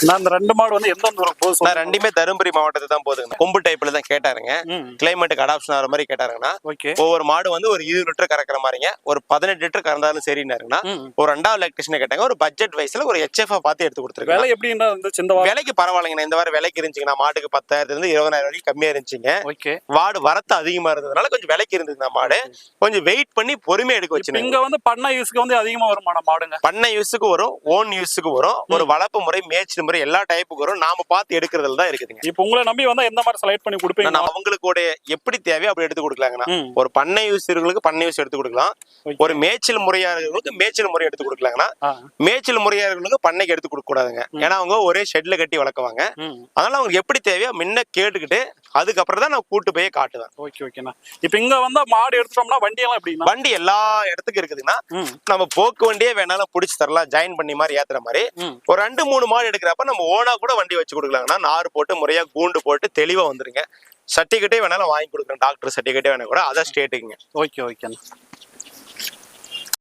நான் இந்த 2 மாடு வந்து எந்த ஊருக்கு போகுது? நான் ரெண்டுமே தருமபுரி மாவட்டத்தை தான் போகுதுங்க. கொம்பு டைப்ல தான் கேட்டாருங்க. கிளைமேட்டுக்கு அடாப்ஷன் ஆகிற மாதிரி கேட்டாருங்கன்னா, ஒவ்வொரு மாடு வந்து ஒரு 20 லிட்டர் கறக்கிற மாதிரிங்க, ஒரு 18 லிட்டர் கறந்தாலும் சரின்னாருங்கன்னா, ஒரு 2வது எலக்ட்ரிஷன் கேட்டாங்க. ஒரு பட்ஜெட் வைஸ்ல ஒரு HF பார்த்து எடுத்து கொடுத்துருக்கேன். விலை எப்படின்னா இருந்துச்சு இந்த வாரம்? விலைக்கு பரவாயில்லைங்க. இந்த வாரம் விலைக்கு இருந்துச்சுங்க. மாட்டுக்கு 10,000 இருந்து 20,000 வரைக்கும் கம்மியா இருந்துச்சுங்க. வாடு வரத்து அதிகமா இருந்ததுனால கொஞ்சம் விலைக்கு இருந்தது. மாடு கொஞ்சம் வெயிட் பண்ணி பொறுமையா எடுக்க வச்சு. இங்க வந்து பண்ணை யூஸ்க்கு வந்து அதிகமா வருமான மாடுங்க? பண்ணை யூஸுக்கு வரும், ஓன் யூஸுக்கு வரும், ஒரு வளர்ப்பு முறை, மேய்ச்சல் முறை எல்லா டைப்புக்கு வரும். நாம பார்த்து எடுக்கிறதுல தான் இருக்குதுங்க. இப்போ உங்களை நம்பி வந்தா எந்த மாதிரி செலக்ட் பண்ணி கொடுப்பீங்க? அவங்களுக்கு எப்படி தேவையோ அப்படி எடுத்து கொடுக்கலாங்கண்ணா. ஒரு பண்ணை யூஸர்களுக்கு பண்ணை யூஸ் எடுத்து கொடுக்கலாம். ஒரு மேய்ச்சல் முறையாளர்களுக்கு மேய்ச்சல் முறை எடுத்து கொடுக்கலாங்கண்ணா. மேய்ச்சல் முறையாளர்களுக்கு பண்ணைக்கு எடுத்து கொடுக்க கூடாதுங்க. ஏன்னா அவங்க ஒரே ஷெட்ல கட்டி வளர்க்குவாங்க. அதனால அவங்க எப்படி தேவையோ முன்ன கேட்டுக்கிட்டு அதுக்கப்புறம் தான் நான் கூட்டு போய் காட்டுவேன். ஓகே ஓகேண்ணா. இப்ப இங்க வந்தா மாடு எடுத்துட்டோம்னா வண்டி எல்லாம் எப்படின்னா? வண்டி எல்லா இடத்துக்கும் இருக்குதுன்னா, நம்ம போக்கு வண்டியே வேணாலும் பிடிச்சி தரலாம். ஜாயின் பண்ணி மாதிரி ஏத்துற மாதிரி ஒரு 2-3 மாடு எடுக்கிறப்ப நம்ம ஓனா கூட வண்டி வச்சு கொடுக்கலாங்கன்னா, நார் போட்டு முறையா கூண்டு போட்டு தெளிவா வந்துருங்க. சர்டிபிகேட்டே வேணாலும் வாங்கி கொடுக்குறேன். டாக்டர் சர்டிபிகேட்டே வேணா கூட அதை ஸ்டேட்டுக்குங்க. ஓகே ஓகேண்ணா.